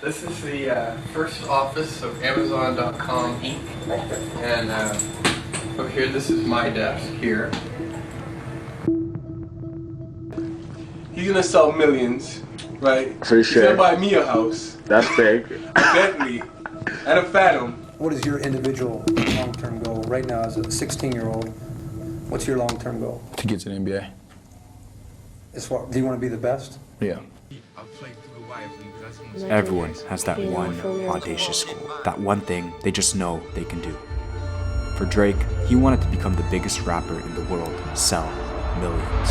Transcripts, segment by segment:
This is the first office of Amazon.com Inc. And over here, this is my desk here. He's gonna sell millions, right? For sure. He's gonna buy me a house. That's big. A Bentley. And a Phantom. What is your individual long-term goal right now as a 16-year-old? What's your long-term goal? To get to the NBA. Do you want to be the best? Yeah. Everyone has that one audacious goal, that one thing they just know they can do. For Drake, he wanted to become the biggest rapper in the world, sell millions.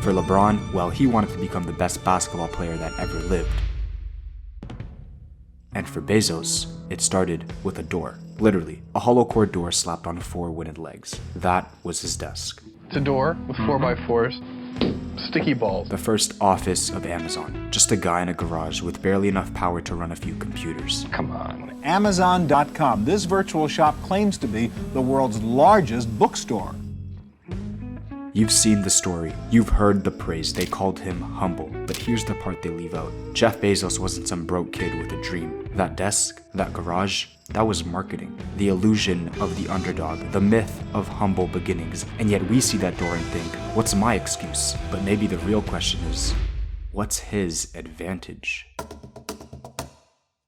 For LeBron, well, he wanted to become the best basketball player that ever lived. And for Bezos, it started with a door. Literally, a hollow core door slapped on 4 wooden legs. That was his desk. It's a door with 4x4s. Sticky balls. The first office of Amazon. Just a guy in a garage with barely enough power to run a few computers. Come on. Amazon.com. This virtual shop claims to be the world's largest bookstore. You've seen the story, you've heard the praise, they called him humble, but here's the part they leave out. Jeff Bezos wasn't some broke kid with a dream. That desk, that garage, that was marketing. The illusion of the underdog, the myth of humble beginnings, and yet we see that door and think, what's my excuse? But maybe the real question is, what's his advantage?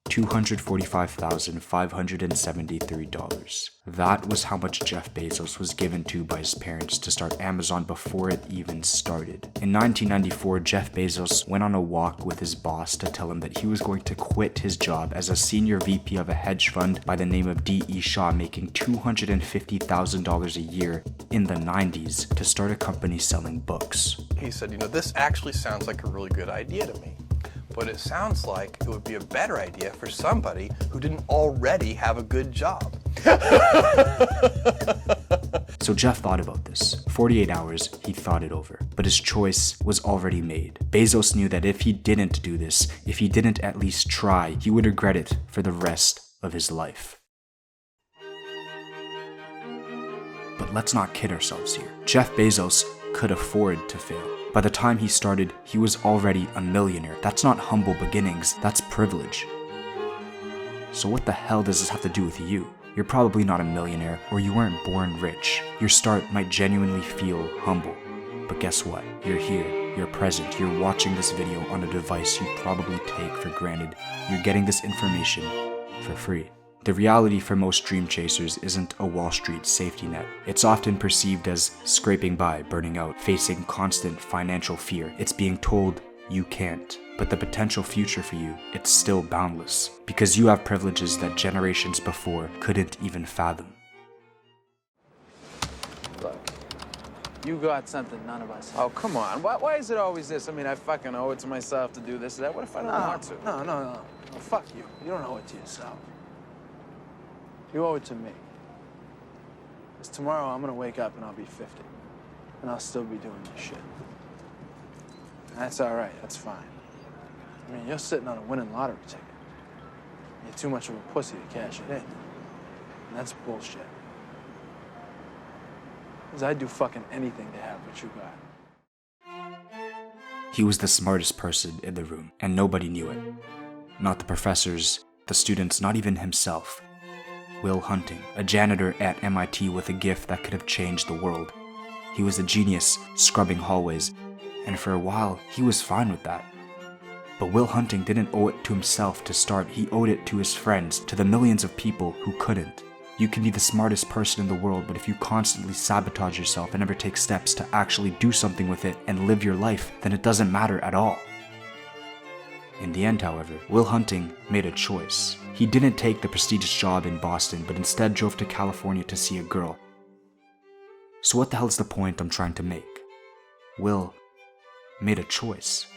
$245,573. That was how much Jeff Bezos was given to by his parents to start Amazon before it even started. In 1994, Jeff Bezos went on a walk with his boss to tell him that he was going to quit his job as a senior VP of a hedge fund by the name of D.E. Shaw, making $250,000 a year in the 90s to start a company selling books. He said, this actually sounds like a really good idea to me. But it sounds like it would be a better idea for somebody who didn't already have a good job. So Jeff thought about this. 48 hours, he thought it over. But his choice was already made. Bezos knew that if he didn't do this, if he didn't at least try, he would regret it for the rest of his life. But let's not kid ourselves here. Jeff Bezos could afford to fail. By the time he started, he was already a millionaire. That's not humble beginnings, that's privilege. So what the hell does this have to do with you? You're probably not a millionaire, or you weren't born rich. Your start might genuinely feel humble. But guess what? You're here, you're present, you're watching this video on a device you probably take for granted. You're getting this information for free. The reality for most dream chasers isn't a Wall Street safety net. It's often perceived as scraping by, burning out, facing constant financial fear. It's being told you can't. But the potential future for you, it's still boundless. Because you have privileges that generations before couldn't even fathom. Look, you got something none of us have. Oh, come on. Why is it always this? I mean, I fucking owe it to myself to do this or that. What if I don't want to? No. Well, fuck you. You don't owe it to yourself. You owe it to me. Because tomorrow I'm gonna wake up and I'll be 50. And I'll still be doing this shit. And that's all right, that's fine. I mean, you're sitting on a winning lottery ticket. You're too much of a pussy to cash it in. And that's bullshit. Because I'd do fucking anything to have what you got. He was the smartest person in the room, and nobody knew it. Not the professors, the students, not even himself. Will Hunting, a janitor at MIT with a gift that could have changed the world. He was a genius, scrubbing hallways, and for a while, he was fine with that. But Will Hunting didn't owe it to himself to start, he owed it to his friends, to the millions of people who couldn't. You can be the smartest person in the world, but if you constantly sabotage yourself and never take steps to actually do something with it and live your life, then it doesn't matter at all. In the end, however, Will Hunting made a choice. He didn't take the prestigious job in Boston, but instead drove to California to see a girl. So what the hell is the point I'm trying to make? Will made a choice.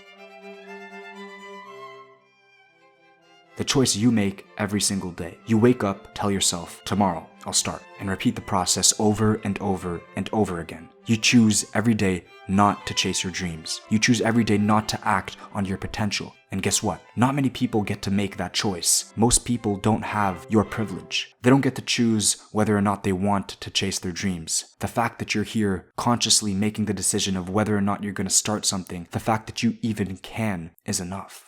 The choice you make every single day. You wake up, tell yourself, tomorrow I'll start, and repeat the process over and over and over again. You choose every day not to chase your dreams. You choose every day not to act on your potential. And guess what? Not many people get to make that choice. Most people don't have your privilege. They don't get to choose whether or not they want to chase their dreams. The fact that you're here consciously making the decision of whether or not you're going to start something, the fact that you even can, is enough.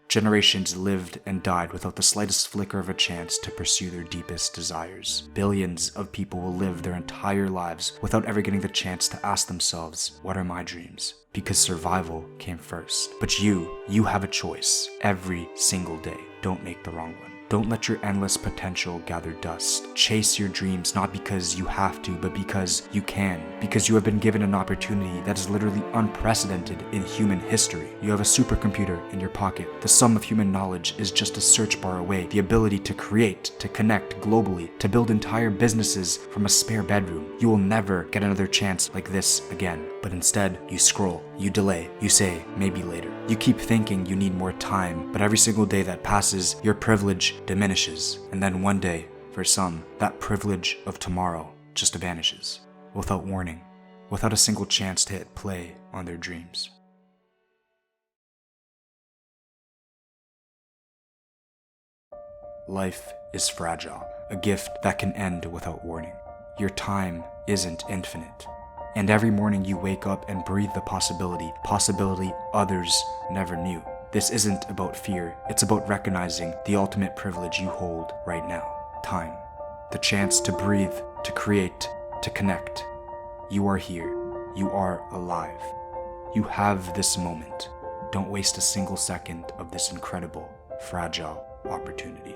Generations lived and died without the slightest flicker of a chance to pursue their deepest desires. Billions of people will live their entire lives without ever getting the chance to ask themselves, what are my dreams? Because survival came first. But you have a choice every single day. Don't make the wrong one. Don't let your endless potential gather dust. Chase your dreams not because you have to, but because you can. Because you have been given an opportunity that is literally unprecedented in human history. You have a supercomputer in your pocket. The sum of human knowledge is just a search bar away. The ability to create, to connect globally, to build entire businesses from a spare bedroom. You will never get another chance like this again. But instead, you scroll, you delay, you say, maybe later. You keep thinking you need more time, but every single day that passes, your privilege diminishes. And then one day, for some, that privilege of tomorrow just vanishes. Without warning, without a single chance to hit play on their dreams. Life is fragile, a gift that can end without warning. Your time isn't infinite. And every morning you wake up and breathe the possibility others never knew. This isn't about fear, it's about recognizing the ultimate privilege you hold right now. Time. The chance to breathe, to create, to connect. You are here. You are alive. You have this moment. Don't waste a single second of this incredible, fragile opportunity.